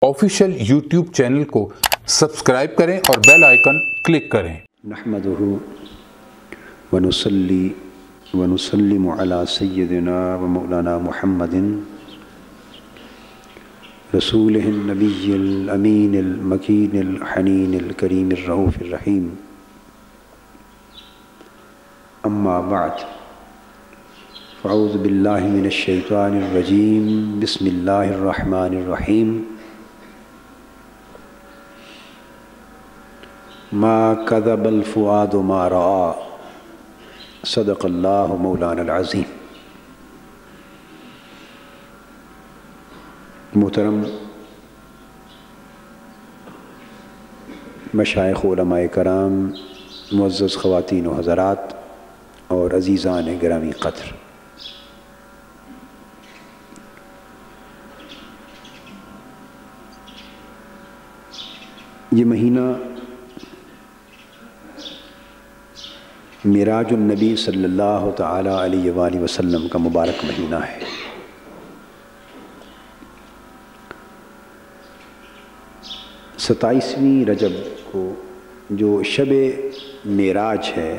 Official YouTube channel کو subscribe کریں اور بیل آئیکن کلک کریں۔ نحمدہ ونصلی ونسلم علی سیدنا و مولانا محمد رسولہ النبی الامین المکین الحنین الکریم الرؤوف الرحیم، اما بعد فاعوذ باللہ من الشیطان الرجیم، بسم اللہ الرحمن الرحیم۔ ما کذب الفؤاد ما رآ، صدق اللہ مولانا العظیم۔ محترم مشائخ علماء کرام، معزز خواتین و حضرات اور عزیزان گرامی قدر، یہ مہینہ معراج النبی صلی اللہ تعالی علیہ وآلہ وسلم کا مبارک مہینہ ہے۔ ستائیسویں رجب کو جو شب معراج ہے،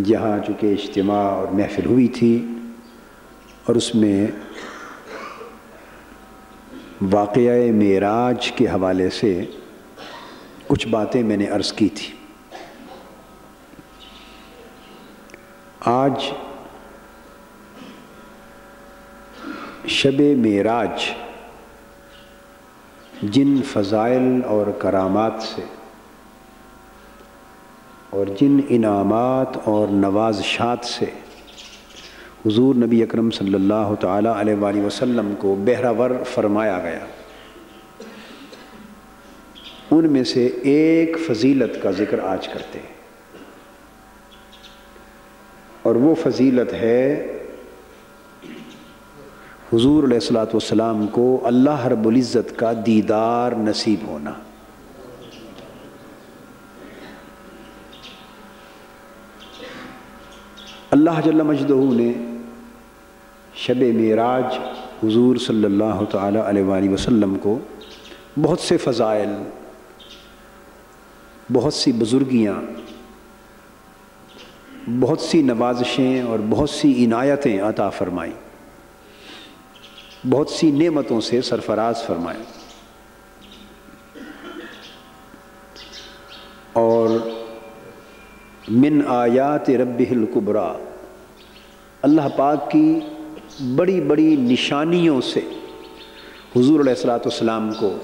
جہاں چونکہ اجتماع اور محفل ہوئی تھی اور اس میں واقعہ معراج کے حوالے سے کچھ باتیں میں نے عرض کی تھی۔ آج شب معراج جن فضائل اور کرامات سے اور جن انعامات اور نوازشات سے حضور نبی اکرم صلی اللہ تعالی علیہ وآلہ وسلم کو بہرہ ور فرمایا گیا، ان میں سے ایک فضیلت کا ذکر آج کرتے ہیں، اور وہ فضیلت ہے حضور علیہ الصلوۃ والسلام کو اللہ رب العزت کا دیدار نصیب ہونا۔ اللہ جل مجدہ نے شب معراج حضور صلی اللہ تعالی علیہ وآلہ وسلم کو بہت سے فضائل، بہت سی بزرگیاں، بہت سی نوازشیں اور بہت سی عنایتیں عطا فرمائیں، بہت سی نعمتوں سے سرفراز فرمائیں، اور من آیات ربہ الکبریٰ، اللہ پاک کی بڑی بڑی نشانیوں سے حضور علیہ الصلوۃ والسلام کو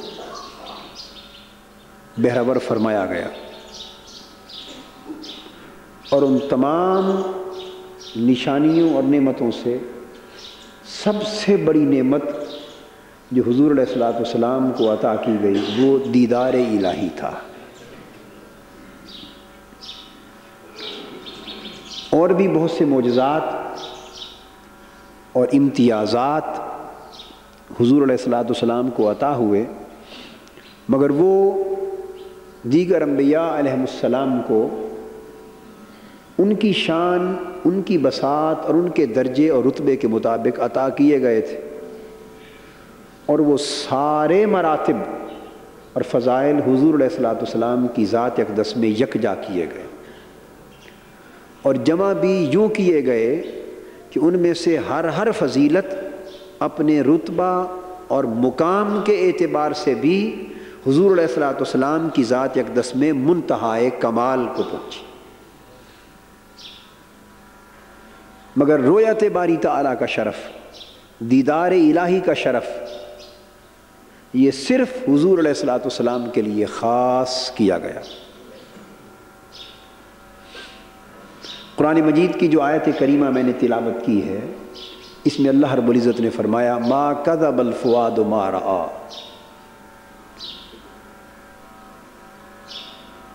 بہرہ ور فرمایا گیا، اور ان تمام نشانیوں اور نعمتوں سے سب سے بڑی نعمت جو حضور علیہ الصلوۃ والسلام کو عطا کی گئی وہ دیدار الہی تھا۔ اور بھی بہت سے معجزات اور امتیازات حضور علیہ الصلوۃ والسلام کو عطا ہوئے، مگر وہ دیگر انبیاء علیہم السلام کو ان کی شان، ان کی بساط اور ان کے درجے اور رتبے کے مطابق عطا کیے گئے تھے، اور وہ سارے مراتب اور فضائل حضور علیہ الصلوۃ والسلام کی ذات اقدس میں یکجا کیے گئے، اور جمع بھی یوں کیے گئے کہ ان میں سے ہر فضیلت اپنے رتبہ اور مقام کے اعتبار سے بھی حضور علیہ الصلوۃ والسلام کی ذات اقدس میں منتہائے کمال کو پہنچی، مگر رؤیت باری تعالیٰ کا شرف، دیدار الہی کا شرف، یہ صرف حضور علیہ الصلوۃ والسلام کے لیے خاص کیا گیا۔ قرآن مجید کی جو آیت کریمہ میں نے تلاوت کی ہے، اس میں اللہ رب العزت نے فرمایا ما کذب الفؤاد ما رآ،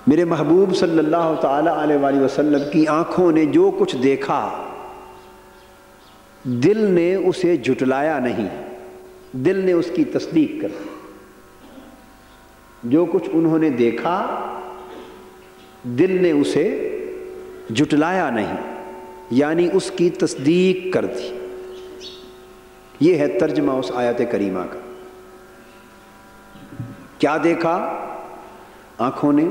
میرے محبوب صلی اللہ تعالی علیہ وآلہ وسلم کی آنکھوں نے جو کچھ دیکھا، دل نے اسے جھٹلایا نہیں، دل نے اس کی تصدیق کر دی۔ جو کچھ انہوں نے دیکھا دل نے اسے جھٹلایا نہیں، یعنی اس کی تصدیق کر دی۔ یہ ہے ترجمہ اس آیت کریمہ کا۔ کیا دیکھا آنکھوں نے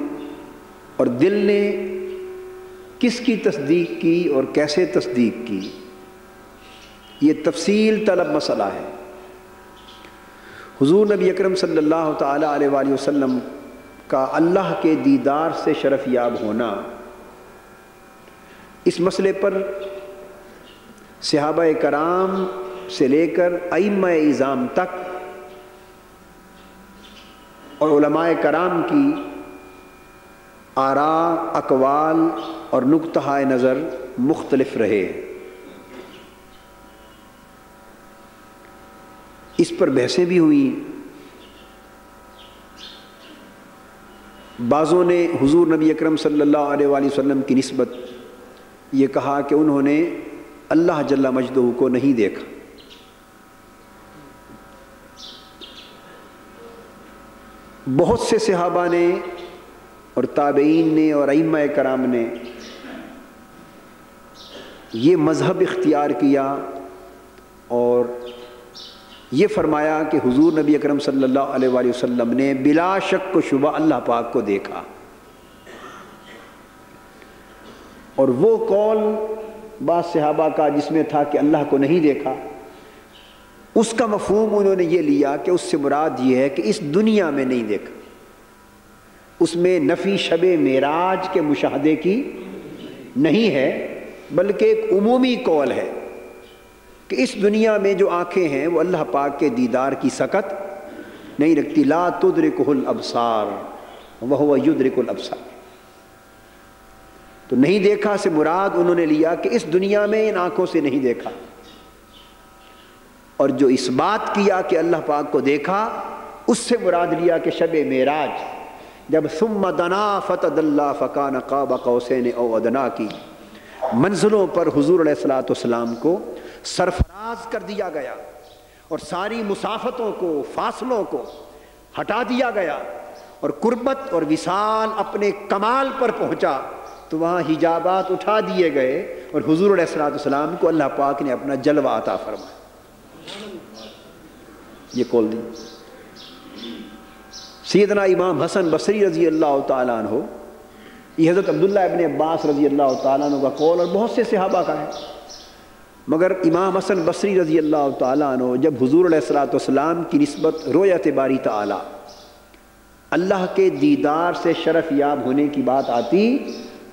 اور دل نے کس کی تصدیق کی اور کیسے تصدیق کی، یہ تفصیل طلب مسئلہ ہے۔ حضور نبی اکرم صلی اللہ تعالی علیہ وآلہ وسلم کا اللہ کے دیدار سے شرف یاب ہونا، اس مسئلے پر صحابہ کرام سے لے کر ائمہ اعظام تک اور علماء کرام کی آراء، اقوال اور نقطہ نظر مختلف رہے۔ اس پر بحثیں بھی ہوئیں۔ بعضوں نے حضور نبی اکرم صلی اللہ علیہ وآلہ وسلم کی نسبت یہ کہا کہ انہوں نے اللہ جل مجدہ کو نہیں دیکھا۔ بہت سے صحابہ نے اور تابعین نے اور ائمہ کرام نے یہ مذہب اختیار کیا اور یہ فرمایا کہ حضور نبی اکرم صلی اللہ علیہ وآلہ وسلم نے بلا شک و شبہ اللہ پاک کو دیکھا، اور وہ قول بعض صحابہ کا جس میں تھا کہ اللہ کو نہیں دیکھا، اس کا مفہوم انہوں نے یہ لیا کہ اس سے مراد یہ ہے کہ اس دنیا میں نہیں دیکھا۔ اس میں نفی شب معراج کے مشاہدے کی نہیں ہے، بلکہ ایک عمومی قول ہے کہ اس دنیا میں جو آنکھیں ہیں وہ اللہ پاک کے دیدار کی سکت نہیں رکھتی۔ لا تدرکہ الابصار وہو یدرک الابصار۔ تو نہیں دیکھا سے مراد انہوں نے لیا کہ اس دنیا میں ان آنکھوں سے نہیں دیکھا، اور جو اس بات کیا کہ اللہ پاک کو دیکھا اس سے مراد لیا کہ شب معراج جب ثم دنا فتدلی فکان قاب قوسین او ادنا کی منزلوں پر حضور علیہ الصلوۃ والسلام کو سرفراز کر دیا گیا اور ساری مسافتوں کو، فاصلوں کو ہٹا دیا گیا اور قربت اور وصال اپنے کمال پر پہنچا، تو وہاں حجابات اٹھا دیے گئے اور حضور علیہ الصلوۃ والسلام کو اللہ پاک نے اپنا جلوہ عطا فرمایا۔ یہ قول دی سیدنا امام حسن بصری رضی اللہ تعالیٰ عنہ، یہ حضرت عبداللہ ابن عباس رضی اللہ تعالیٰ عنہ کا قول اور بہت سے صحابہ کا ہے، مگر امام حسن بصری رضی اللہ تعالیٰ عنہ جب حضور علیہ الصلوۃ والسلام کی نسبت رؤیت باری تعالیٰ، اللہ کے دیدار سے شرف یاب ہونے کی بات آتی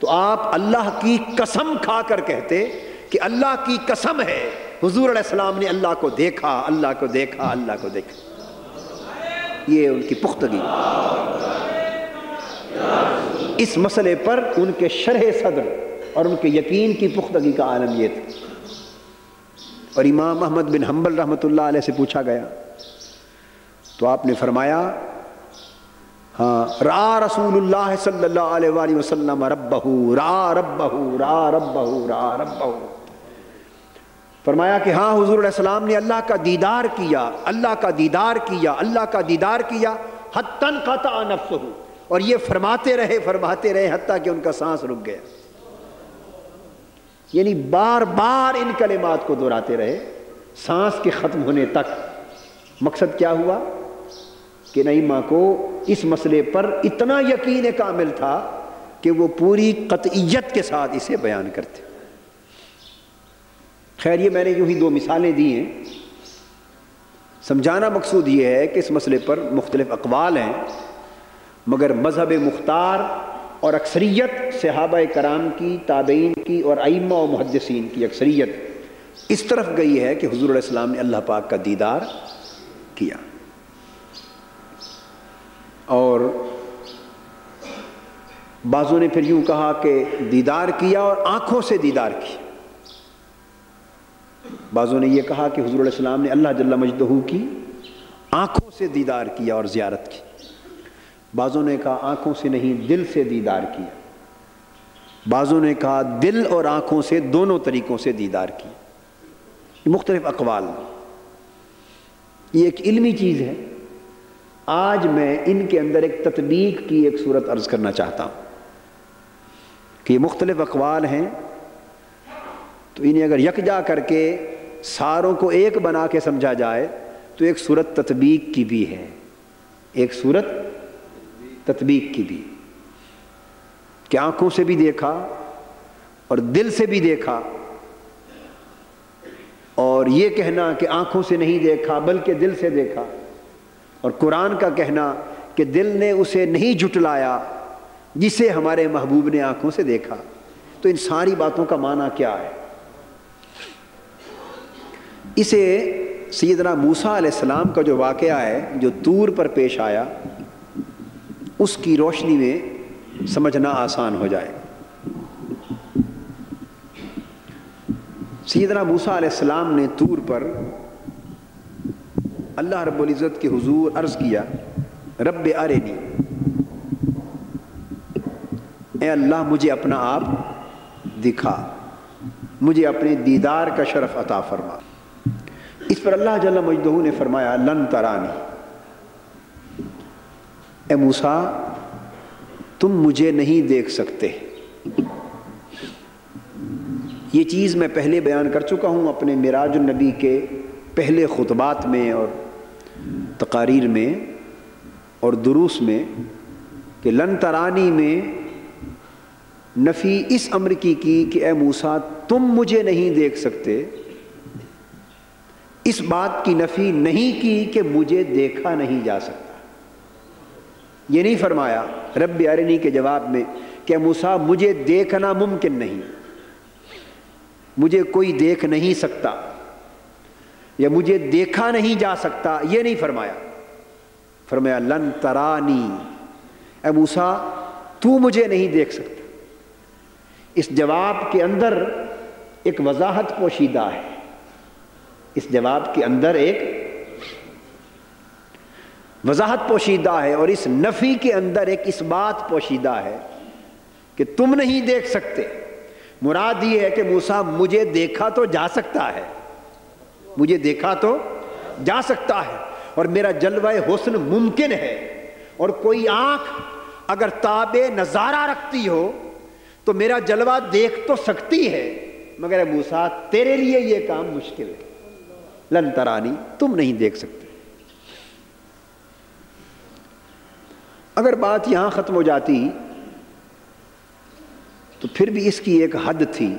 تو آپ اللہ کی قسم کھا کر کہتے کہ اللہ کی قسم ہے حضور علیہ السلام نے اللہ کو دیکھا، اللہ کو دیکھا، اللہ کو دیکھا۔ یہ ان کی پختگی، اس مسئلے پر ان کے شرح صدر اور ان کے یقین کی پختگی کا عالم یہ تھا۔ اور امام احمد بن حنبل رحمۃ اللہ علیہ سے پوچھا گیا تو آپ نے فرمایا ہاں، رأى رسول اللہ صلی اللہ علیہ وآلہ وسلم ربہ، رأى ربہ، رأى ربہ، رأى ربہ، فرمایا کہ ہاں حضور علیہ السلام نے اللہ کا دیدار کیا، اللہ کا دیدار کیا، اللہ کا دیدار کیا، حتی انقطع نفسہ، اور یہ فرماتے رہے حتیٰ کہ ان کا سانس رک گیا۔ یعنی بار بار ان کلمات کو دہراتے رہے سانس کے ختم ہونے تک۔ مقصد کیا ہوا کہ نعیمہ کو اس مسئلے پر اتنا یقین کامل تھا کہ وہ پوری قطعیت کے ساتھ اسے بیان کرتے۔ خیر، یہ میں نے یوں ہی دو مثالیں دی ہیں، سمجھانا مقصود یہ ہے کہ اس مسئلے پر مختلف اقوال ہیں، مگر مذہب مختار اور اکثریت صحابہ کرام کی، تابعین کی اور ائمہ و محدثین کی اکثریت اس طرف گئی ہے کہ حضور علیہ السلام نے اللہ پاک کا دیدار کیا، اور بعضوں نے پھر یوں کہا کہ دیدار کیا اور آنکھوں سے دیدار کیا۔ بعضوں نے یہ کہا کہ حضور علیہ السلام نے اللہ جل مجدہ کی آنکھوں سے دیدار کیا اور زیارت کی۔ بعضوں نے کہا آنکھوں سے نہیں، دل سے دیدار کیا۔ بعضوں نے کہا دل اور آنکھوں سے، دونوں طریقوں سے دیدار کیا۔ یہ مختلف اقوال، یہ ایک علمی چیز ہے۔ آج میں ان کے اندر ایک تطبیق کی ایک صورت عرض کرنا چاہتا ہوں کہ یہ مختلف اقوال ہیں، تو انہیں اگر یکجا کر کے ساروں کو ایک بنا کے سمجھا جائے تو ایک صورت تطبیق کی بھی ہے، ایک صورت تطبیق کی بھی، کہ آنکھوں سے بھی دیکھا اور دل سے بھی دیکھا، اور یہ کہنا کہ آنکھوں سے نہیں دیکھا بلکہ دل سے دیکھا، اور قرآن کا کہنا کہ دل نے اسے نہیں جھٹلایا جسے ہمارے محبوب نے آنکھوں سے دیکھا۔ تو ان ساری باتوں کا معنی کیا ہے؟ اسے سیدنا موسیٰ علیہ السلام کا جو واقعہ ہے جو طور پر پیش آیا، اس کی روشنی میں سمجھنا آسان ہو جائے۔ سیدنا موسیٰ علیہ السلام نے طور پر اللہ رب العزت کے حضور عرض کیا، رب ارنی، اے اللہ مجھے اپنا آپ دکھا، مجھے اپنے دیدار کا شرف عطا فرما۔ اس پر اللہ جل مجدہ نے فرمایا لن ترانی، اے موسیٰ تم مجھے نہیں دیکھ سکتے۔ یہ چیز میں پہلے بیان کر چکا ہوں اپنے معراج النبی کے پہلے خطبات میں اور تقاریر میں اور دروس میں، کہ لن ترانی میں نفی اس امر کی کہ اے موسیٰ تم مجھے نہیں دیکھ سکتے، اس بات کی نفی نہیں کی کہ مجھے دیکھا نہیں جا سکتا۔ یہ نہیں فرمایا رب ارنی کے جواب میں کہ موسیٰ مجھے دیکھنا ممکن نہیں، مجھے کوئی دیکھ نہیں سکتا یا مجھے دیکھا نہیں جا سکتا، یہ نہیں فرمایا۔ فرمایا لن ترانی، اے موسیٰ تو مجھے نہیں دیکھ سکتا۔ اس جواب کے اندر ایک وضاحت پوشیدہ ہے، اس جواب کے اندر ایک وضاحت پوشیدہ ہے، اور اس نفی کے اندر ایک اس بات پوشیدہ ہے کہ تم نہیں دیکھ سکتے۔ مراد یہ ہے کہ موسیٰ مجھے دیکھا تو جا سکتا ہے، مجھے دیکھا تو جا سکتا ہے، اور میرا جلوہ حسن ممکن ہے، اور کوئی آنکھ اگر تاب نظارہ رکھتی ہو تو میرا جلوہ دیکھ تو سکتی ہے، مگر اے موسیٰ تیرے لیے یہ کام مشکل ہے۔ لن ترانی، تم نہیں دیکھ سکتے۔ اگر بات یہاں ختم ہو جاتی تو پھر بھی اس کی ایک حد تھی،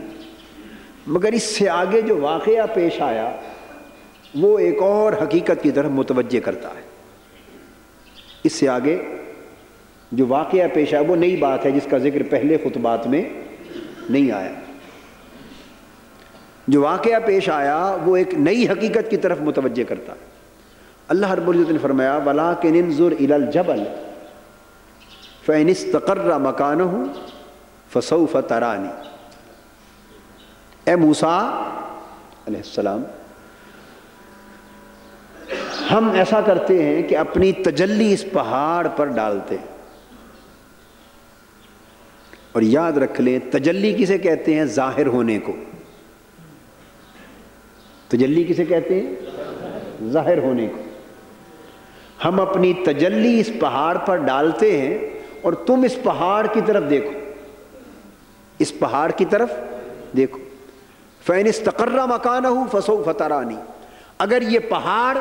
مگر اس سے آگے جو واقعہ پیش آیا وہ ایک اور حقیقت کی طرف متوجہ کرتا ہے۔ اس سے آگے جو واقعہ پیش آیا وہ نئی بات ہے جس کا ذکر پہلے خطبات میں نہیں آیا۔ جو واقعہ پیش آیا وہ ایک نئی حقیقت کی طرف متوجہ کرتا ہے۔ اللہ رب العزت نے فرمایا وَلَٰكِنِ انظُرْ إِلَى الْجَبَلِ فَإِنِ اسْتَقَرَّ مَكَانَهُ فَسَوْفَ تَرَانِي۔ اے موسیٰ علیہ السلام، ہم ایسا کرتے ہیں کہ اپنی تجلی اس پہاڑ پر ڈالتے ہیں، اور یاد رکھ لیں تجلی کسے کہتے ہیں؟ ظاہر ہونے کو۔ تجلی کسے کہتے ہیں؟ ظاہر ہونے کو۔ ہم اپنی تجلی اس پہاڑ پر ڈالتے ہیں اور تم اس پہاڑ کی طرف دیکھو، اس پہاڑ کی طرف دیکھو۔ فَإِنِ اسْتَقَرَّ مَكَانَهُ فَسَوْفَ تَرَانِي، اگر یہ پہاڑ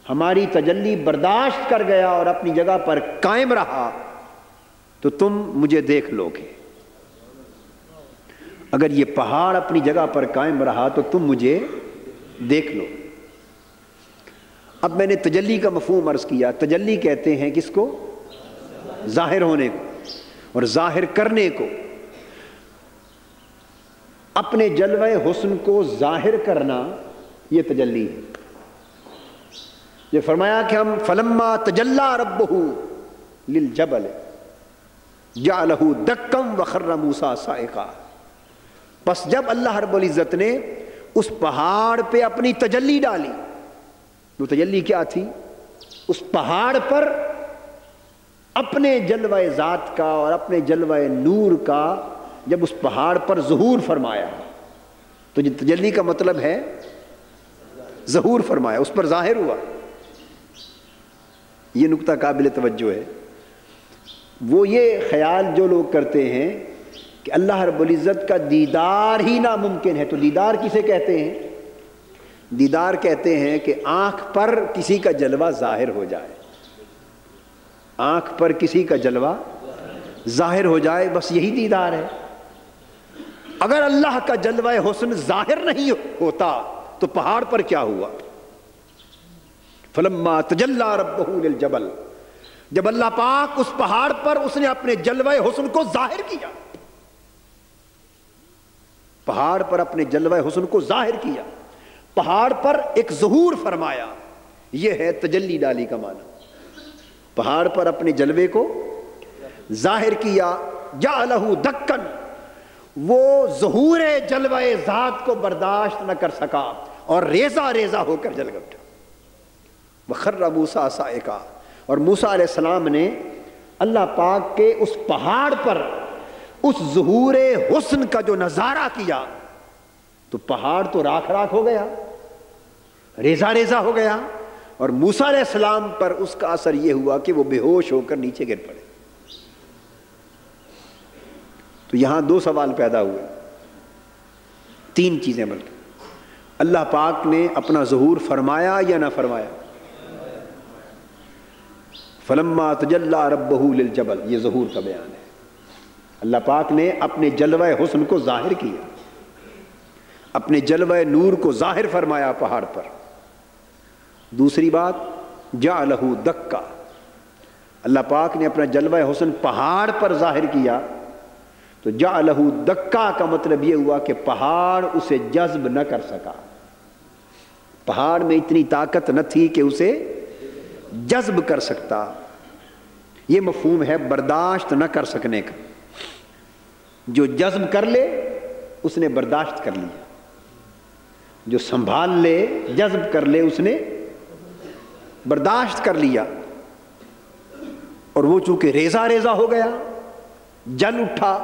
ہماری تجلی برداشت کر گیا اور اپنی جگہ پر قائم رہا تو تم مجھے دیکھ لو گے۔ اگر یہ پہاڑ اپنی جگہ پر قائم رہا تو تم مجھے دیکھ لو۔ اب میں نے تجلی کا مفہوم عرض کیا۔ تجلی کہتے ہیں کس کو؟ ظاہر ہونے کو اور ظاہر کرنے کو، اپنے جلوہ حسن کو ظاہر کرنا، یہ تجلی ہے۔ یہ فرمایا کہ ہم فلما تجلی ربہ للجبل جعلہ دکا وخر موسیٰ صاعقا، پس جب اللہ رب العزت نے اس پہاڑ پہ اپنی تجلی ڈالی، وہ تجلی کیا تھی؟ اس پہاڑ پر اپنے جلوہ ذات کا اور اپنے جلوہ نور کا جب اس پہاڑ پر ظہور فرمایا، تو تجلی کا مطلب ہے ظہور فرمایا، اس پر ظاہر ہوا۔ یہ نقطہ قابل توجہ ہے۔ وہ یہ خیال جو لوگ کرتے ہیں کہ اللہ رب العزت کا دیدار ہی ناممکن ہے، تو دیدار کسے کہتے ہیں؟ دیدار کہتے ہیں کہ آنکھ پر کسی کا جلوہ ظاہر ہو جائے، آنکھ پر کسی کا جلوہ ظاہر ہو جائے، بس یہی دیدار ہے۔ اگر اللہ کا جلوہ حسن ظاہر نہیں ہوتا تو پہاڑ پر کیا ہوا؟ فلما تجلی ربہ للجبل، جب اللہ پاک اس پہاڑ پر اس نے اپنے جلوہ حسن کو ظاہر کیا، پہاڑ پر اپنے جلوہ حسن کو ظاہر کیا، پہاڑ پر ایک ظہور فرمایا، یہ ہے تجلی ڈالی کا معنی۔ پہاڑ پر اپنے جلوے کو ظاہر کیا، جعلہ دکن، وہ ظہور جلوہ ذات کو برداشت نہ کر سکا اور ریزہ ریزہ ہو کر جل اٹھا۔ وخر موسیٰ صائقا، اور موسیٰ علیہ السلام نے اللہ پاک کے اس پہاڑ پر اس ظہور حسن کا جو نظارہ کیا تو پہاڑ تو راکھ راکھ ہو گیا، ریزہ ریزہ ہو گیا، اور موسیٰ علیہ السلام پر اس کا اثر یہ ہوا کہ وہ بے ہوش ہو کر نیچے گر پڑے۔ تو یہاں دو سوال پیدا ہوئے، تین چیزیں بلکہ، اللہ پاک نے اپنا ظہور فرمایا یا نہ فرمایا؟ فلما تجلی ربہ للجبل، یہ ظہور کا بیان ہے۔ اللہ پاک نے اپنے جلوہ حسن کو ظاہر کیا، اپنے جلوہ نور کو ظاہر فرمایا پہاڑ پر۔ دوسری بات، جعلہ دکا، اللہ پاک نے اپنا جلوہ حسن پہاڑ پر ظاہر کیا تو جعلہ دکا کا مطلب یہ ہوا کہ پہاڑ اسے جذب نہ کر سکا، پہاڑ میں اتنی طاقت نہ تھی کہ اسے جذب کر سکتا۔ یہ مفہوم ہے برداشت نہ کر سکنے کا، جو جذب کر لے اس نے برداشت کر لیا، جو سنبھال لے جذب کر لے اس نے برداشت کر لیا، اور وہ چونکہ ریزہ ریزہ ہو گیا، جل اٹھا،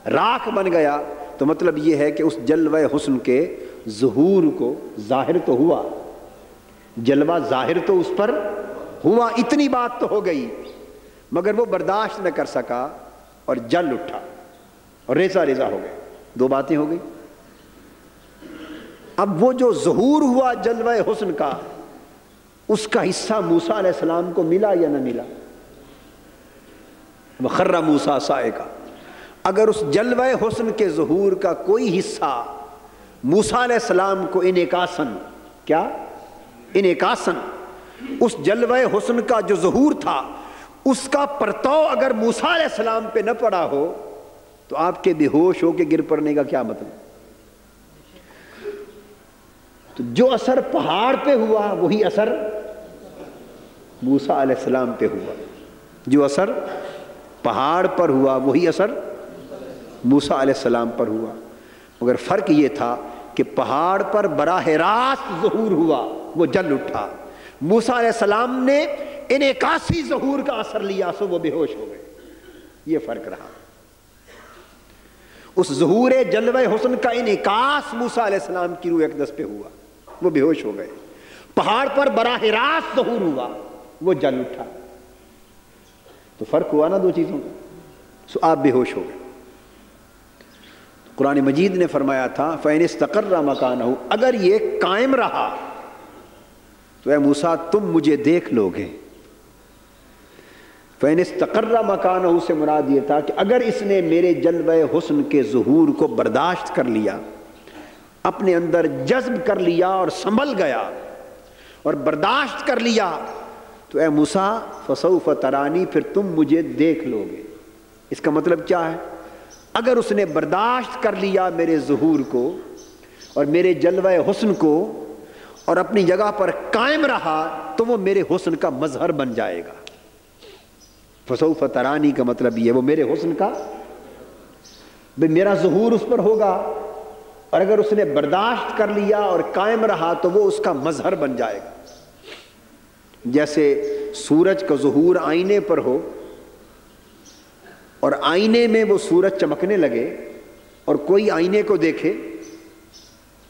راکھ بن گیا، تو مطلب یہ ہے کہ اس جلوہ حسن کے ظہور کو ظاہر تو ہوا، جلوہ ظاہر تو اس پر ہوا، اتنی بات تو ہو گئی، مگر وہ برداشت نہ کر سکا اور جل اٹھا اور ریزہ ریزہ ہو گئے۔ دو باتیں ہو گئی۔ اب وہ جو ظہور ہوا جلوہ حسن کا، اس کا حصہ موسیٰ علیہ السلام کو ملا یا نہ ملا؟ وخر موسیٰ صائقا، اگر اس جلوہ حسن کے ظہور کا کوئی حصہ موسیٰ علیہ السلام کو انعکاساً، کیا انعکاساً، اس جلوہ حسن کا جو ظہور تھا اس کا پرتو اگر موسیٰ علیہ السلام پہ نہ پڑا ہو تو آپ کے بے ہوش ہو کے گر پڑنے کا کیا مطلب؟ تو جو اثر پہاڑ پہ ہوا وہی اثر موسیٰ علیہ السلام پہ ہوا، جو اثر پہاڑ پر ہوا وہی اثر موسیٰ علیہ السلام پر ہوا، مگر فرق یہ تھا کہ پہاڑ پر براہ راست ظہور ہوا، وہ جل اٹھا، موسیٰ علیہ السلام نے انعکاسی ظہور کا اثر لیا سو وہ بے ہوش ہو گئے۔ یہ فرق رہا، اس ظہور جلوہ حسن کا انعکاس موسیٰ علیہ السلام کی روح اقدس پہ ہوا، وہ بے ہوش ہو گئے، پہاڑ پر براہ راست ظہور ہوا، وہ جل اٹھا، تو فرق ہوا نا دو چیزوں کا، سو آپ بے ہوش ہو گئے۔ قرآن مجید نے فرمایا تھا فَإِنِ اسْتَقَرَّ مَكَانَهُ، اگر یہ قائم رہا تو اے موسیٰ تم مجھے دیکھ لو گے۔ فَإِنِ اسْتَقَرَّ مَكَانَهُ سے مراد یہ تھا کہ اگر اس نے میرے جلوہ حسن کے ظہور کو برداشت کر لیا، اپنے اندر جذب کر لیا اور سنبھل گیا اور برداشت کر لیا، تو اے موسیٰ فَسَوْفَ تَرَانِی، پھر تم مجھے دیکھ لو گے۔ اس کا مطلب کیا ہے؟ اگر اس نے برداشت کر لیا میرے ظہور کو اور میرے جلوہ حسن کو اور اپنی جگہ پر قائم رہا تو وہ میرے حسن کا مظہر بن جائے گا۔ فسوف ترانی کا مطلب یہ وہ میرے حسن کا میرا ظہور اس پر ہوگا، اور اگر اس نے برداشت کر لیا اور قائم رہا تو وہ اس کا مظہر بن جائے گا۔ جیسے سورج کا ظہور آئینے پر ہو اور آئینے میں وہ سورج چمکنے لگے اور کوئی آئینے کو دیکھے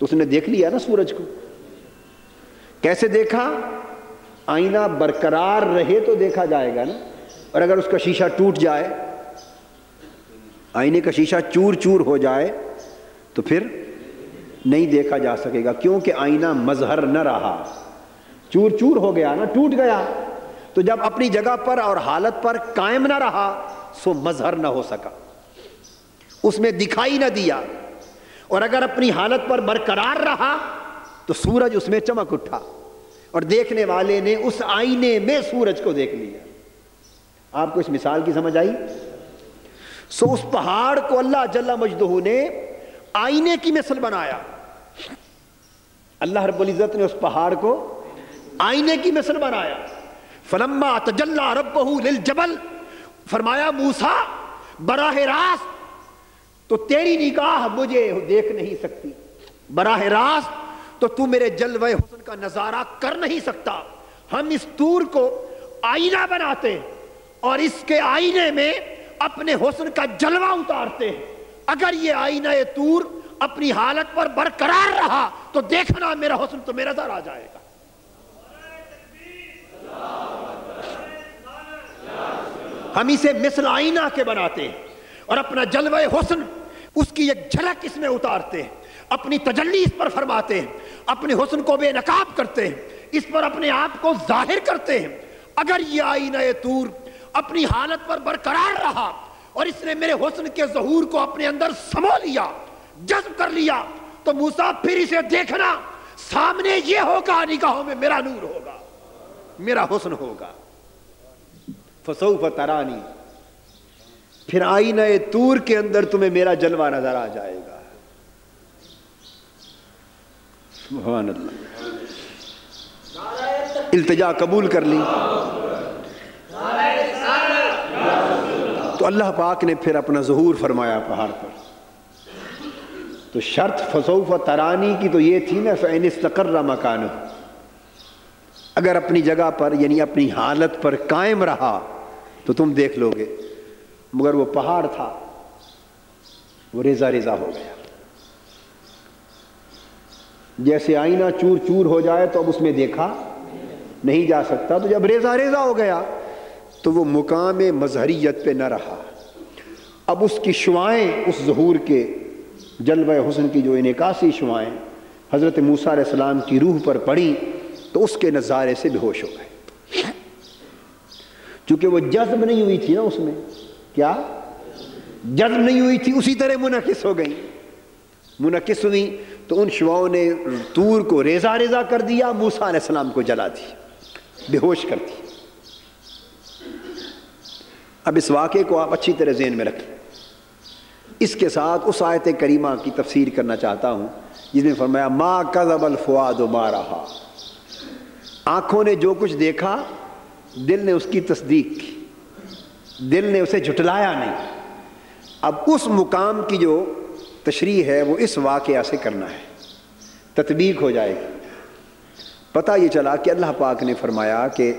تو اس نے دیکھ لیا نا سورج کو۔ کیسے دیکھا؟ آئینہ برقرار رہے تو دیکھا جائے گا نا، اور اگر اس کا شیشہ ٹوٹ جائے، آئینے کا شیشہ چور چور ہو جائے تو پھر نہیں دیکھا جا سکے گا، کیونکہ آئینہ مظہر نہ رہا، چور چور ہو گیا نا، ٹوٹ گیا، تو جب اپنی جگہ پر اور حالت پر قائم نہ رہا سو مظہر نہ ہو سکا، اس میں دکھائی نہ دیا، اور اگر اپنی حالت پر برقرار رہا تو سورج اس میں چمک اٹھا اور دیکھنے والے نے اس آئینے میں سورج کو دیکھ لیا۔ آپ کو اس مثال کی سمجھ آئی؟ سو اس پہاڑ کو اللہ جل مجدہ نے آئینے کی مثل بنایا، اللہ رب العزت نے اس پہاڑ کو آئینے کی مثل بنایا۔ فلما تجلی ربہ للجبل، فرمایا موسیٰ براہ راست تو تیری نگاہ مجھے دیکھ نہیں سکتی، براہ راست تو تو میرے جلوہ حسن کا نظارہ کر نہیں سکتا، ہم اس طور کو آئینہ بناتے ہیں اور اس کے آئینے میں اپنے حسن کا جلوہ اتارتے ہیں، اگر یہ آئینہ طور اپنی حالت پر برقرار رہا تو دیکھنا میرا حسن تو میرا نظر آ جائے گا۔ ہم اسے مثل آئینہ کے بناتے ہیں اور اپنا جلوہ حسن اس کی ایک جھلک اس میں اتارتے ہیں، اپنی تجلی اس پر فرماتے ہیں، اپنے حسن کو بے نقاب کرتے ہیں، اس پر اپنے آپ کو ظاہر کرتے ہیں۔ اگر یہ آئینہ طور اپنی حالت پر برقرار رہا اور اس نے میرے حسن کے ظہور کو اپنے اندر سمو لیا، جذب کر لیا، تو موسیٰ پھر اسے دیکھنا سامنے یہ ہوگا، نگاہوں میں میرا نور ہوگا، میرا حسن ہوگا۔ فسوف ترانی، پھر آئینہ طور کے اندر تمہیں میرا جلوہ نظر آ جائے گا۔ سبحان اللہ، التجا قبول کر لی تو اللہ پاک نے پھر اپنا ظہور فرمایا پہاڑ پر۔ تو شرط فسوف ترانی کی تو یہ تھی نا، فإن استقر مکانہ، اگر اپنی جگہ پر یعنی اپنی حالت پر قائم رہا تو تم دیکھ لو گے، مگر وہ پہاڑ تھا وہ ریزہ ریزہ ہو گیا، جیسے آئینہ چور چور ہو جائے تو اب اس میں دیکھا نہیں جا سکتا، تو جب ریزہ ریزہ ہو گیا تو وہ مقام مظہریت پہ نہ رہا، اب اس کی شعائیں اس ظہور کے جلوہ حسن کی جو انعکاسی شعائیں حضرت موسیٰ علیہ السلام کی روح پر پڑی تو اس کے نظارے سے بے ہوش ہو گئے، چونکہ وہ جذب نہیں ہوئی تھی نا، اس میں کیا جذب نہیں ہوئی تھی، اسی طرح منعکس ہو گئی، منعکس ہوئی تو ان شعاؤں نے طور کو ریزہ ریزہ کر دیا، موسیٰ علیہ السلام کو جلا دی، بے ہوش کر دی۔ اب اس واقعے کو آپ اچھی طرح ذہن میں رکھیں، اس کے ساتھ اس آیت کریمہ کی تفسیر کرنا چاہتا ہوں جس میں فرمایا ما کذب الفؤاد ما رہا، آنکھوں نے جو کچھ دیکھا دل نے اس کی تصدیق کی، دل نے اسے جھٹلایا نہیں۔ اب اس مقام کی جو تشریح ہے وہ اس واقعہ سے کرنا ہے، تطبیق ہو جائے گی۔ پتہ یہ چلا کہ اللہ پاک نے فرمایا کہ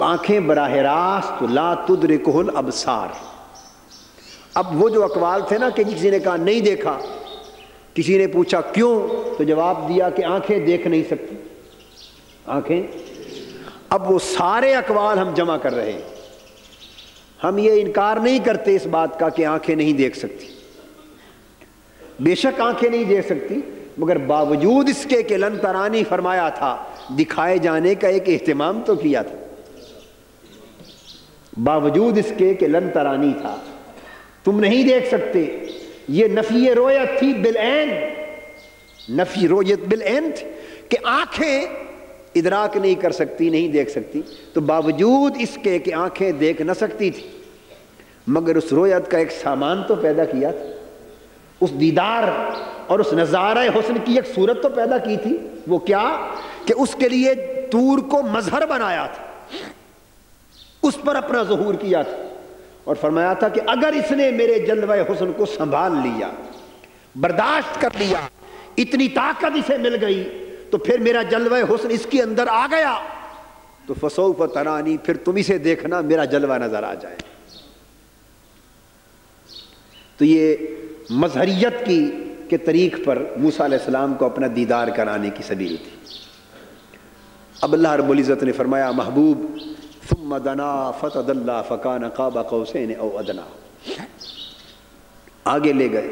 آنکھیں براہ راست لا تدرکہ الابصار۔ اب وہ جو اقوال تھے نا کہ کسی نے کہا نہیں دیکھا، کسی نے پوچھا کیوں، تو جواب دیا کہ آنکھیں دیکھ نہیں سکتی، آنکھیں۔ اب وہ سارے اقوال ہم جمع کر رہے ہیں، ہم یہ انکار نہیں کرتے اس بات کا کہ آنکھیں نہیں دیکھ سکتی، بے شک آنکھیں نہیں دیکھ سکتی، مگر باوجود اس کے کہ لن ترانی فرمایا تھا، دکھائے جانے کا ایک اہتمام تو کیا تھا، باوجود اس کے کہ لن ترانی تھا، تم نہیں دیکھ سکتے، یہ نفی رویت تھی بالعین، نفی رویت بالعین تھی کہ آنکھیں ادراک نہیں کر سکتی، نہیں دیکھ سکتی، تو باوجود اس کے کہ آنکھیں دیکھ نہ سکتی تھی مگر اس رویت کا ایک سامان تو پیدا کیا تھا، اس دیدار اور اس نظارہ حسن کی ایک صورت تو پیدا کی تھی، وہ کیا کہ اس کے لیے طور کو مظہر بنایا تھا، اس پر اپنا ظہور کیا تھا اور فرمایا تھا کہ اگر اس نے میرے جلوہ حسن کو سنبھال لیا، برداشت کر لیا، اتنی طاقت اسے مل گئی تو پھر میرا جلوہ حسن اس کے اندر آ گیا تو فسوف ترانی، پھر تم اسے دیکھنا میرا جلوہ نظر آ جائے۔ تو یہ مظہریت کی کے طریق پر موسیٰ علیہ السلام کو اپنا دیدار کرانے کی سبیل تھی۔ اب اللہ رب العزت نے فرمایا محبوب ثم دنا فتدلی فکان قاب قوسین او ادنا، آگے لے گئے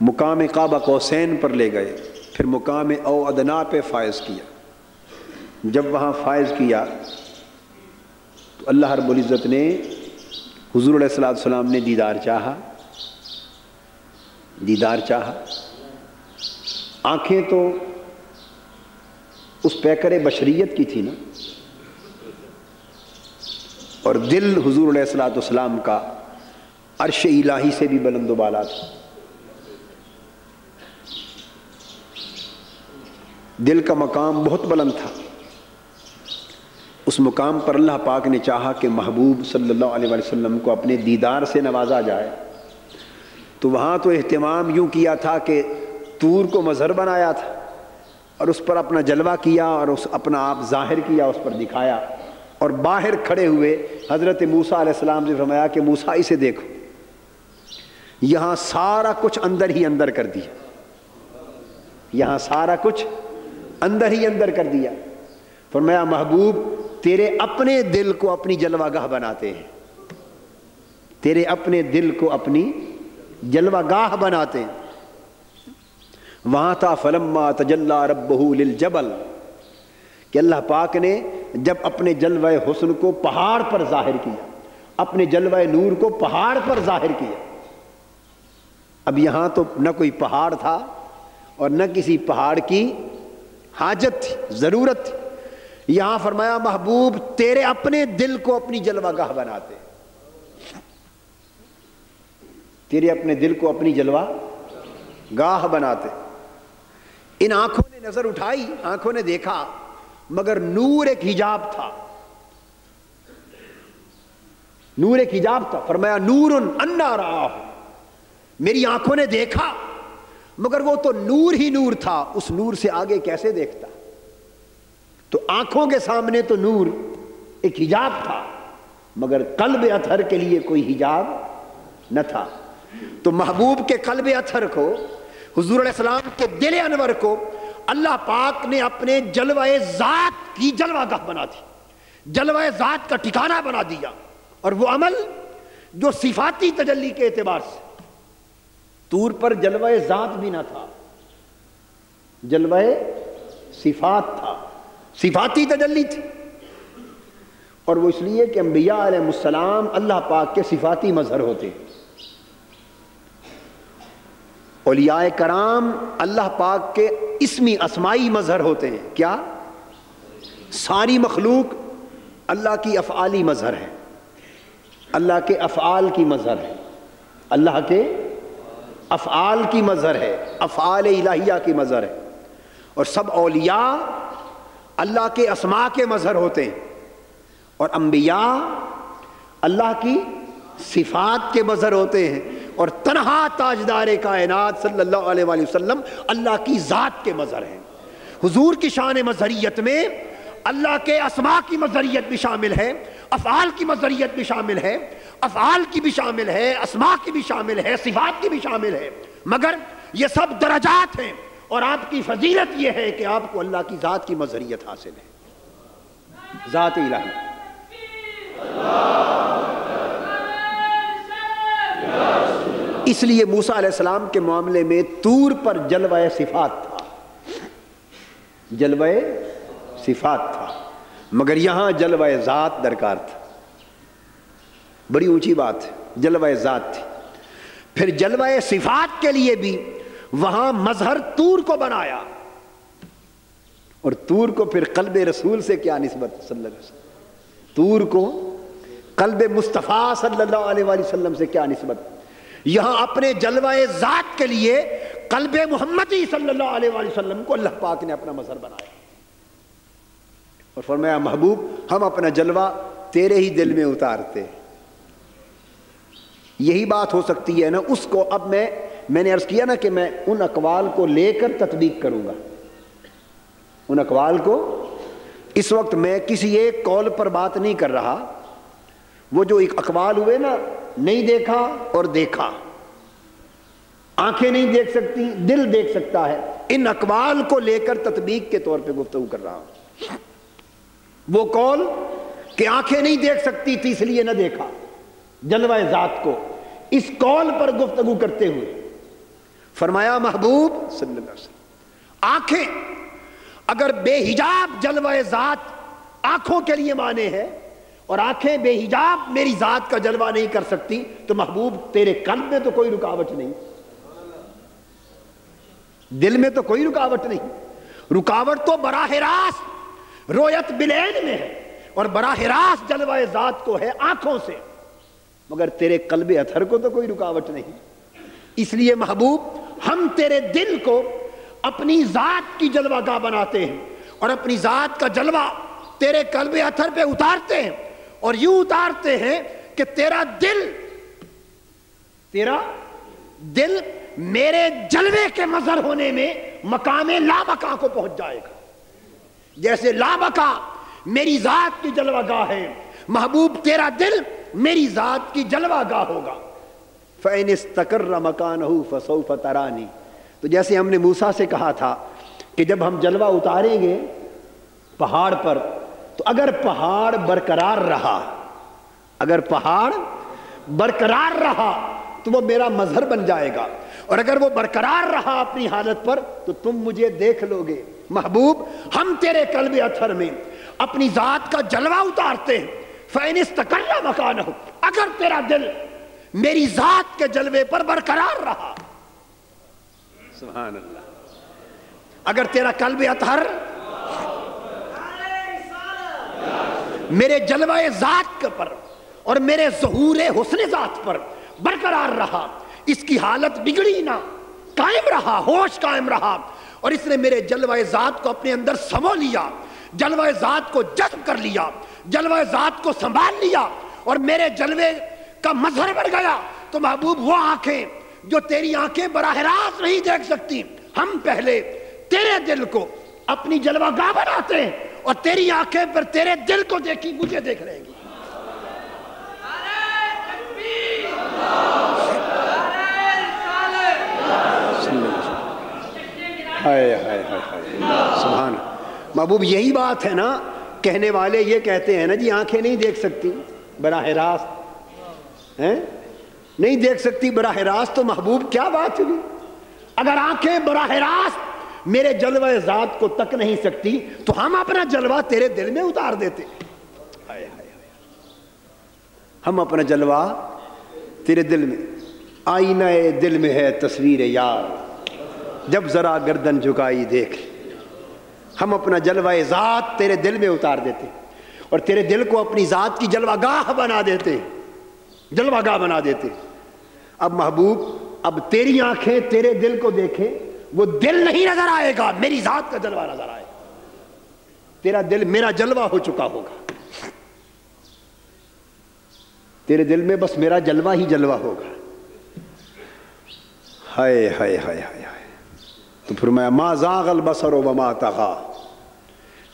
مقام قاب قوسین پر لے گئے، پھر مقام او ادنا پہ فائز کیا۔ جب وہاں فائز کیا تو اللہ رب العزت نے حضور علیہ الصلوۃ والسلام نے دیدار چاہا۔ آنکھیں تو اس پیکر بشریت کی تھی نا، اور دل حضور علیہ الصلوۃ والسلام کا عرش الہی سے بھی بلند و بالا تھا۔ دل کا مقام بہت بلند تھا۔ اس مقام پر اللہ پاک نے چاہا کہ محبوب صلی اللہ علیہ وسلم کو اپنے دیدار سے نوازا جائے، تو وہاں تو اہتمام یوں کیا تھا کہ طور کو مظہر بنایا تھا اور اس پر اپنا جلوہ کیا اور اپنا آپ ظاہر کیا، اس پر دکھایا، اور باہر کھڑے ہوئے حضرت موسیٰ علیہ السلام سے فرمایا کہ موسیٰ اسے دیکھو، یہاں سارا کچھ اندر ہی اندر کر دیا، یہاں سارا کچھ اندر ہی اندر کر دیا۔ فرمایا محبوب تیرے اپنے دل کو اپنی جلوہ گاہ بناتے ہیں، تیرے اپنے دل کو اپنی جلوہ گاہ بناتے ہیں۔ وہاں تھا فلما تجلی ربہ للجبل، کہ اللہ پاک نے جب اپنے جلوہ حسن کو پہاڑ پر ظاہر کیا، اپنے جلوہ نور کو پہاڑ پر ظاہر کیا۔ اب یہاں تو نہ کوئی پہاڑ تھا اور نہ کسی پہاڑ کی حاجت تھی، ضرورت تھی۔ یہاں فرمایا محبوب تیرے اپنے دل کو اپنی جلوہ گاہ بناتے، تیرے اپنے دل کو اپنی جلوہ گاہ بناتے۔ ان آنکھوں نے نظر اٹھائی، آنکھوں نے دیکھا، مگر نور ایک حجاب تھا، نور ایک حجاب تھا۔ فرمایا نور انا رآہ، میری آنکھوں نے دیکھا مگر وہ تو نور ہی نور تھا، اس نور سے آگے کیسے دیکھتا؟ تو آنکھوں کے سامنے تو نور ایک حجاب تھا، مگر قلب اطہر کے لیے کوئی حجاب نہ تھا۔ تو محبوب کے قلب اطہر کو، حضور علیہ السلام کے دل انور کو اللہ پاک نے اپنے جلوہ ذات کی جلوہ گاہ بنا دی، جلوہ ذات کا ٹھکانہ بنا دیا۔ اور وہ عمل جو صفاتی تجلی کے اعتبار سے، طور پر جلوہ ذات بھی نہ تھا، جلوہ صفات تھا، صفاتی تجلی تھی۔ اور وہ اس لیے کہ انبیاء علیہ السلام اللہ پاک کے صفاتی مظہر ہوتے ہیں، اولیاء کرام اللہ پاک کے اسمی اسمائی مظہر ہوتے ہیں۔ کیا؟ ساری مخلوق اللہ کی افعالی مظہر ہے، اللہ کے افعال کی مظہر ہے، اللہ کے افعال کی مظہر ہے، افعال الہیہ کی مظہر ہے۔ اور سب اولیاء اللہ کے اسماء کے مظہر ہوتے ہیں، اور انبیاء اللہ کی صفات کے مظہر ہوتے ہیں، اور تنہا تاجدار کائنات صلی اللہ علیہ وآلہ وسلم اللہ کی ذات کے مظہر ہیں۔ حضور کی شان مظہریت میں اللہ کے اسماء کی مظہریت بھی شامل ہے، افعال کی مظہریت بھی شامل ہے، افعال کی بھی شامل ہے، اسماء کی بھی شامل ہے، صفات کی بھی شامل ہے، مگر یہ سب درجات ہیں۔ اور آپ کی فضیلت یہ ہے کہ آپ کو اللہ کی ذات کی مظہریت حاصل ہے، ذات الہی۔ اس لیے موسیٰ علیہ السلام کے معاملے میں طور پر جلوہ صفات تھا، جلوہ صفات تھا، مگر یہاں جلوہ ذات درکار تھا۔ بڑی اونچی بات ہے، جلوہ ذات تھی۔ پھر جلوہ صفات کے لیے بھی وہاں مظہر طور کو بنایا، اور طور کو پھر قلب رسول سے کیا نسبت صلی اللہ علیہ وسلم، طور کو قلب مصطفیٰ صلی اللہ علیہ وآلہ وسلم سے کیا نسبت۔ یہاں اپنے جلوہ ذات کے لیے قلب محمدی صلی اللہ علیہ وآلہ وسلم کو اللہ پاک نے اپنا مظہر بنایا، اور فرمایا محبوب ہم اپنا جلوہ تیرے ہی دل میں اتارتے۔ یہی بات ہو سکتی ہے نا اس کو، اب میں نے عرض کیا نا کہ میں ان اقوال کو لے کر تطبیق کروں گا، ان اقوال کو۔ اس وقت میں کسی ایک قول پر بات نہیں کر رہا، وہ جو ایک اقوال ہوئے نا، نہیں دیکھا اور دیکھا، آنکھیں نہیں دیکھ سکتی، دل دیکھ سکتا ہے، ان اقوال کو لے کر تطبیق کے طور پہ گفتگو کر رہا ہوں۔ وہ قول کہ آنکھیں نہیں دیکھ سکتی تھی اس لیے نہ دیکھا جلوہ ذات کو، اس قول پر گفتگو کرتے ہوئے فرمایا محبوب صلی اللہ علیہ وسلم آنکھیں اگر بے حجاب جلوہ ذات آنکھوں کے لیے مانے ہے اور آنکھیں بے حجاب میری ذات کا جلوہ نہیں کر سکتی تو محبوب تیرے قلب میں تو کوئی رکاوٹ نہیں، دل میں تو کوئی رکاوٹ نہیں، رکاوٹ تو براہ راست رویت بالعین میں ہے اور براہ راست جلوہ ذات کو ہے آنکھوں سے، مگر تیرے قلب اطہر کو تو کوئی رکاوٹ نہیں۔ اس لیے محبوب ہم تیرے دل کو اپنی ذات کی جلوہ گاہ بناتے ہیں اور اپنی ذات کا جلوہ تیرے قلب اطہر پہ اتارتے ہیں، اور یوں اتارتے ہیں کہ تیرا دل میرے جلوے کے مظہر ہونے میں مقام لابقا کو پہنچ جائے گا۔ جیسے لابقا میری ذات کی جلوہ گاہ ہے، محبوب تیرا دل میری ذات کی جلوہ گاہ ہوگا۔ فَإِنِ اسْتَقَرَّ مَكَانَهُ فَسَوْفَ تَرَانِي، تو جیسے ہم نے موسیٰ سے کہا تھا کہ جب ہم جلوہ اتاریں گے پہاڑ پر تو اگر پہاڑ برقرار رہا تو وہ میرا مظہر بن جائے گا، اور اگر وہ برقرار رہا اپنی حالت پر تو تم مجھے دیکھ لو گے۔ محبوب ہم تیرے قلب اطہر میں اپنی ذات کا جلوہ اتارتے ہیں۔ فَإِنِ اسْتَقَرَّ مَكَانَهُ، اگر تیرا دل میری ذات کے جلوے پر برقرار رہا، سبحان اللہ، اگر تیرا قلب اطہر میرے جلوہ ذات پر اور میرے ظہور حسن ذات پر برقرار رہا، اس کی حالت بگڑی نہ، قائم رہا، ہوش قائم رہا، اور اس نے میرے جلوہ ذات کو اپنے اندر سمو لیا، جلوہ ذات کو جذب کر لیا، جلوہ ذات کو سنبھال لیا اور میرے جلوے کا مظہر بن گیا، تو محبوب وہ آنکھیں جو تیری آنکھیں براہ راست نہیں دیکھ سکتی، ہم پہلے تیرے دل کو اپنی جلوہ گاہ بناتے ہیں اور تیری آنکھیں پر تیرے دل کو دیکھی مجھے دیکھ رہے گی۔ سبحان، محبوب یہی بات ہے نا، کہنے والے یہ کہتے ہیں نا جی آنکھیں نہیں دیکھ سکتی براہ راست، نہیں دیکھ سکتی براہ راست، تو محبوب کیا بات ہوئی؟ اگر آنکھیں براہ راست میرے جلوہ ذات کو تک نہیں سکتی تو ہم اپنا جلوہ تیرے دل میں اتار دیتے، ہم اپنا جلوہ تیرے دل میں، آئینہ دل میں ہے تصویر یار، جب ذرا گردن جھکائی دیکھ، ہم اپنا جلوہ ذات تیرے دل میں اتار دیتے اور تیرے دل کو اپنی ذات کی جلوہ گاہ بنا دیتے، جلوہ گاہ بنا دیتے۔ اب محبوب اب تیری آنکھیں تیرے دل کو دیکھیں، وہ دل نہیں نظر آئے گا، میری ذات کا جلوہ نظر آئے گا، تیرا دل میرا جلوہ ہو چکا ہوگا، تیرے دل میں بس میرا جلوہ ہی جلوہ ہوگا۔ ہائے ہائے ہائے ہائے ہائے، تو فرمایا ما زاغ البصر وما طغى،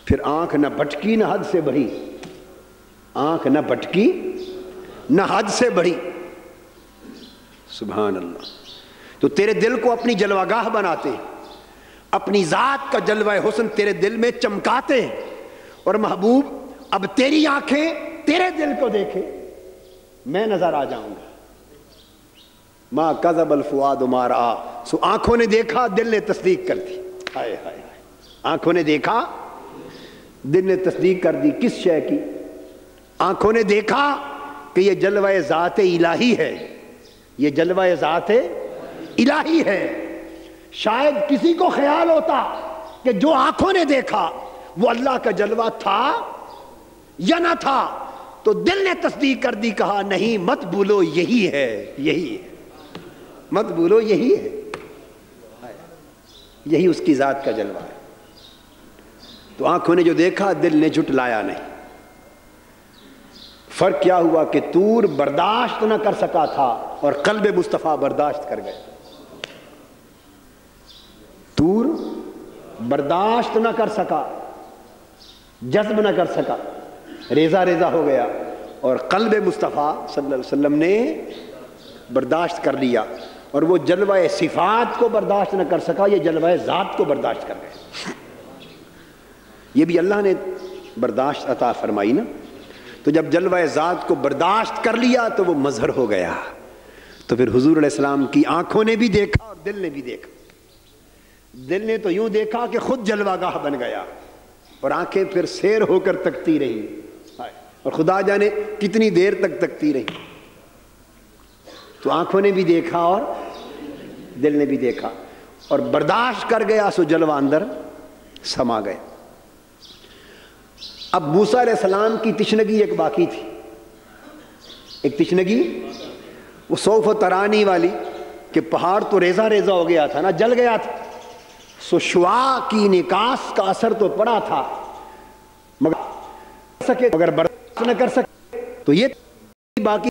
پھر آنکھ نہ بھٹکی نہ حد سے بڑھی، آنکھ نہ بھٹکی نہ حد سے بڑھی، سبحان اللہ۔ تو تیرے دل کو اپنی جلوہ گاہ بناتے ہیں، اپنی ذات کا جلوہ حسن تیرے دل میں چمکاتے ہیں، اور محبوب اب تیری آنکھیں تیرے دل کو دیکھیں، میں نظر آ جاؤں گا۔ ما کذب الفؤاد ما رأى، سو آنکھوں نے دیکھا دل نے تصدیق کر دی، ہائے ہائے ہائے، آنکھوں نے دیکھا دل نے تصدیق کر دی، کس شے کی؟ آنکھوں نے دیکھا کہ یہ جلوہ ذات الہی ہے، یہ جلوہ ذات الہی ہے۔ شاید کسی کو خیال ہوتا کہ جو آنکھوں نے دیکھا وہ اللہ کا جلوہ تھا یا نہ تھا، تو دل نے تصدیق کر دی، کہا نہیں مت بھولو یہی ہے، یہی ہے، مت بھولو یہی ہے، یہی اس کی ذات کا جلوہ ہے۔ تو آنکھوں نے جو دیکھا دل نے جھٹلایا نہیں۔ فرق کیا ہوا کہ طور برداشت نہ کر سکا تھا اور قلب مصطفیٰ برداشت کر گئے۔ طور برداشت نہ کر سکا، جذب نہ کر سکا، ریزہ ریزہ ہو گیا، اور قلب مصطفیٰ صلی اللہ علیہ وسلم نے برداشت کر لیا، اور وہ جلوہ صفات کو برداشت نہ کر سکا، یہ جلوہ ذات کو برداشت کر گئے۔ یہ بھی اللہ نے برداشت عطا فرمائی نا، تو جب جلوہ ذات کو برداشت کر لیا تو وہ مظہر ہو گیا۔ تو پھر حضور علیہ السلام کی آنکھوں نے بھی دیکھا اور دل نے بھی دیکھا. دل نے تو یوں دیکھا کہ خود جلوہ گاہ بن گیا اور آنکھیں پھر سیر ہو کر تکتی رہی اور خدا جانے کتنی دیر تک تکتی رہی. تو آنکھوں نے بھی دیکھا اور دل نے بھی دیکھا اور برداشت کر گیا سو جلوہ اندر سما گئے. اب موسیٰ علیہ السلام کی تشنگی ایک باقی تھی. ایک تشنگی وہ سوف ترانی والی کہ پہاڑ تو ریزہ ریزہ ہو گیا تھا نا, جل گیا تھا. سو شعاع کی انعکاس کا اثر تو پڑا تھا مگر برداشت نہ کر سکے. تو یہ باقی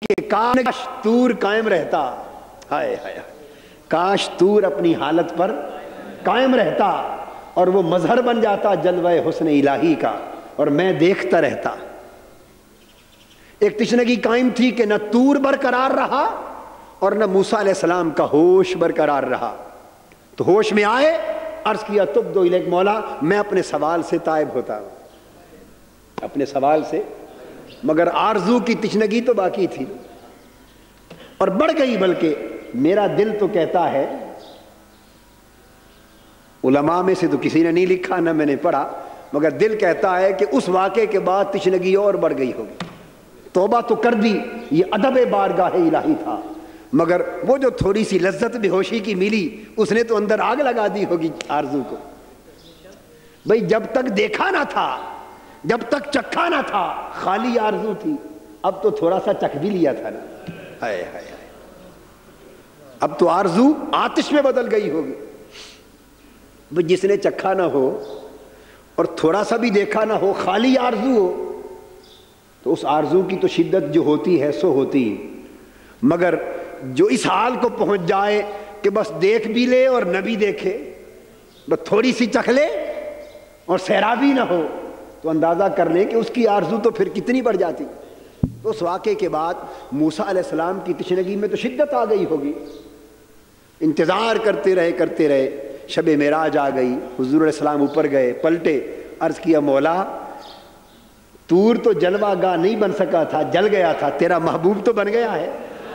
کہ کاش طور قائم رہتا, ہائے ہائے کاش طور اپنی حالت پر قائم رہتا اور وہ مظہر بن جاتا جلوہ حسن الہی کا اور میں دیکھتا رہتا. ایک تشنگی قائم تھی کہ نہ طور برقرار رہا اور نہ موسیٰ علیہ السلام کا ہوش برقرار رہا. تو ہوش میں آئے, عرض کیا تبدو الیک مولا, میں اپنے سوال سے تائب ہوتا ہوں, اپنے سوال سے. مگر آرزو کی تشنگی تو باقی تھی اور بڑھ گئی. بلکہ میرا دل تو کہتا ہے, علماء میں سے تو کسی نے نہیں لکھا نہ میں نے پڑھا, مگر دل کہتا ہے کہ اس واقعے کے بعد تشنگی اور بڑھ گئی ہوگی. توبہ تو کر دی, یہ ادب بارگاہ الہی تھا, مگر وہ جو تھوڑی سی لذت بے ہوشی کی ملی اس نے تو اندر آگ لگا دی ہوگی آرزو کو. بھئی جب تک دیکھا نہ تھا, جب تک چکھا نہ تھا, خالی آرزو تھی. اب تو تھوڑا سا چکھ بھی لیا تھا نا, ہائے ہائے ہائے, اب تو آرزو آتش میں بدل گئی ہوگی. جس نے چکھا نہ ہو اور تھوڑا سا بھی دیکھا نہ ہو, خالی آرزو ہو, تو اس آرزو کی تو شدت جو ہوتی ہے سو ہوتی. مگر جو اس حال کو پہنچ جائے کہ بس دیکھ بھی لے اور نہ بھی دیکھے, بس تھوڑی سی چکھ لے اور سیرابی نہ ہو, تو اندازہ کر لیں کہ اس کی آرزو تو پھر کتنی بڑھ جاتی. تو اس واقعے کے بعد موسیٰ علیہ السلام کی تشنگی میں تو شدت آ گئی ہوگی. انتظار کرتے رہے, شب معراج آ گئی, حضور علیہ السلام اوپر گئے, پلٹے, عرض کیا مولا طور تو جلوہ گاہ نہیں بن سکا تھا, جل گیا تھا, تیرا محبوب تو بن گیا ہے.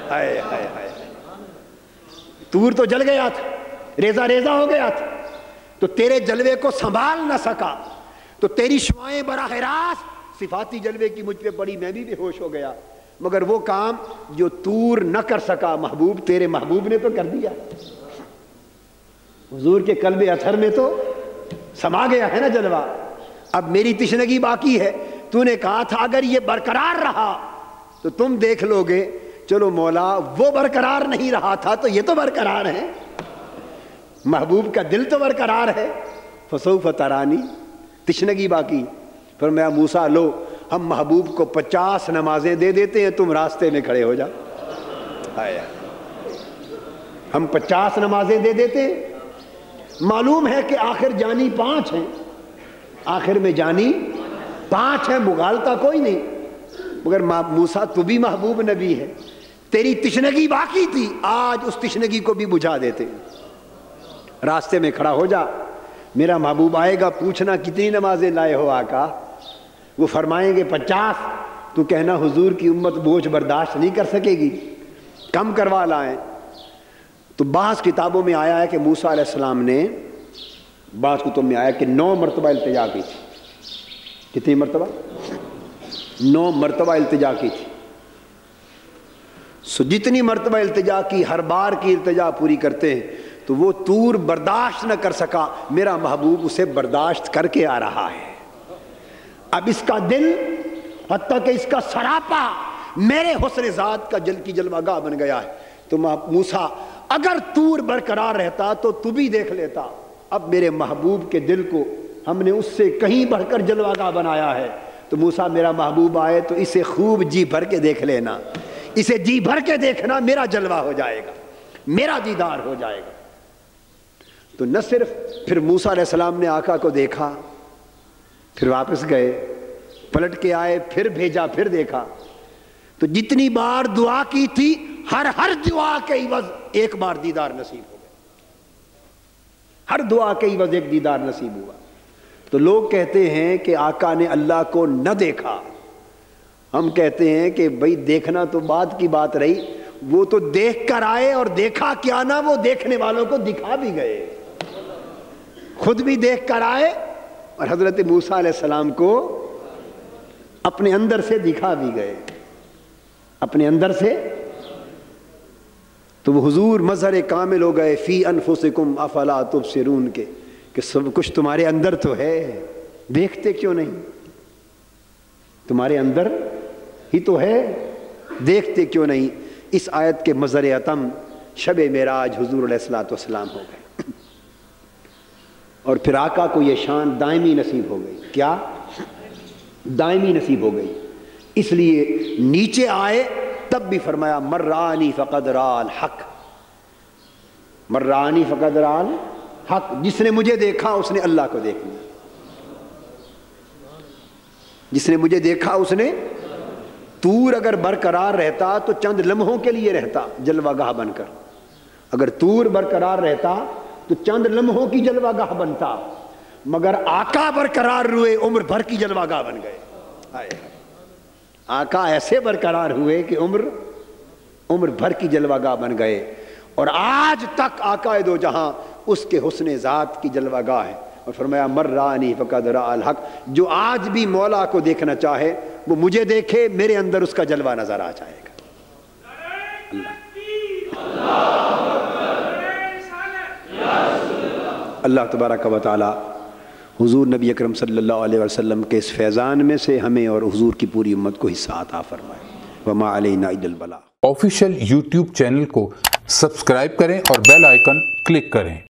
ہائے ہائے ہائے, طور تو جل گیا تھا, ریزہ ریزہ ہو گیا تھا, تو تیرے جلوے کو سنبھال نہ سکا, تو تیری شعائیں براہ راست صفاتی جلوے کی مجھ پہ پڑی, میں بھی بے ہوش ہو گیا. مگر وہ کام جو طور نہ کر سکا محبوب, تیرے محبوب نے تو کر دیا. حضور کے قلب اثر میں تو سما گیا ہے نا جلوہ. اب میری تشنگی باقی ہے. تو نے کہا تھا اگر یہ برقرار رہا تو تم دیکھ لو گے. چلو مولا, وہ برقرار نہیں رہا تھا تو یہ تو برقرار ہے, محبوب کا دل تو برقرار ہے. فسوف ترانی, تشنگی باقی. فرمایا موسیٰ لو, ہم محبوب کو 50 نمازیں دے دیتے ہیں, تم راستے میں کھڑے ہو جا. آیا, ہم 50 نمازیں دے دیتے ہیں. معلوم ہے کہ آخر جانی 5 ہیں, آخر میں جانی 5 ہیں, مغالطہ کوئی نہیں. مگر موسیٰ تو بھی محبوب نبی ہے, تیری تشنگی باقی تھی, آج اس تشنگی کو بھی بجھا دیتے. راستے میں کھڑا ہو جا, میرا محبوب آئے گا, پوچھنا کتنی نمازیں لائے ہو آقا, وہ فرمائیں گے 50, تو کہنا حضور کی امت بوجھ برداشت نہیں کر سکے گی, کم کروا لائیں. تو بعض کتابوں میں آیا ہے کہ موسیٰ علیہ السلام نے, بعض کتب میں آیا کہ 9 مرتبہ التجا کی تھی. کتنی مرتبہ؟ 9 مرتبہ التجا کی تھی. سو جتنی مرتبہ التجا کی, ہر بار کی التجا پوری کرتے ہیں, تو وہ طور برداشت نہ کر سکا, میرا محبوب اسے برداشت کر کے آ رہا ہے. اب اس کا دل, حتیٰ کہ اس کا سراپا میرے حسن ذات کا جل کی جلوہ گاہ بن گیا ہے. تو موسیٰ اگر طور برقرار رہتا تو تو بھی دیکھ لیتا. اب میرے محبوب کے دل کو ہم نے اس سے کہیں بڑھ کر جلوہ گاہ بنایا ہے. تو موسیٰ میرا محبوب آئے تو اسے خوب جی بھر کے دیکھ لینا, اسے جی بھر کے دیکھنا, میرا جلوہ ہو جائے گا, میرا دیدار ہو جائے گا. تو نہ صرف پھر موسیٰ علیہ السلام نے آقا کو دیکھا, پھر واپس گئے, پلٹ کے آئے, پھر بھیجا, پھر دیکھا. تو جتنی بار دعا کی تھی, ہر دعا کے عوض ایک بار دیدار نصیب ہو گیا, ہر دعا کے عوض ایک دیدار نصیب ہوا. تو لوگ کہتے ہیں کہ آقا نے اللہ کو نہ دیکھا, ہم کہتے ہیں کہ بھئی دیکھنا تو بعد کی بات رہی, وہ تو دیکھ کر آئے اور دیکھا کیا نہ، وہ دیکھنے والوں کو دکھا بھی گئے، خود بھی دیکھ کر آئے اور حضرت موسیٰ علیہ السلام کو اپنے اندر سے دکھا بھی گئے، اپنے اندر سے۔ تو وہ حضور مظہر کامل ہو گئے فی انفسکم افلا تبصرون کے، کہ سب کچھ تمہارے اندر تو ہے، دیکھتے کیوں نہیں؟ تمہارے اندر ہی تو ہے، دیکھتے کیوں نہیں؟ اس آیت کے مظہر اتم شب معراج حضور علیہ الصلوۃ والسلام ہو گئے، اور پھر آقا کو یہ شان دائمی نصیب ہو گئی۔ کیا؟ دائمی نصیب ہو گئی۔ اس لیے نیچے آئے تب بھی فرمایا من رآنی فقد رأى الحق، من رآنی فقد رأى الحق، جس نے مجھے دیکھا اس نے اللہ کو دیکھ لیا، جس نے مجھے دیکھا اس نے۔ طور اگر برقرار رہتا تو چند لمحوں کے لیے رہتا جلوہ گاہ بن کر، اگر طور برقرار رہتا تو چند لمحوں کی جلوہ گاہ بنتا، مگر آقا برقرار ہوئے عمر بھر کی جلوہ گاہ بن گئے۔ آقا ایسے برقرار ہوئے کہ عمر بھر کی جلوہ گاہ بن گئے، اور آج تک آقا دو جہاں اس کے حسن ذات کی جلوہ گاہ ہے۔ اور فرمایا من رآنی فقد رأى الحق، جو آج بھی مولا کو دیکھنا چاہے وہ مجھے دیکھے، میرے اندر اس کا جلوہ نظر آ جائے گا۔ اللہ تبارک و تعالی حضور نبی اکرم صلی اللہ علیہ وسلم کے اس فیضان میں سے ہمیں اور حضور کی پوری امت کو حصہ عطا فرمائے۔ وما علینا الا البلاغ۔ آفیشیل یوٹیوب چینل کو سبسکرائب کریں اور بیل آئیکن کلک کریں۔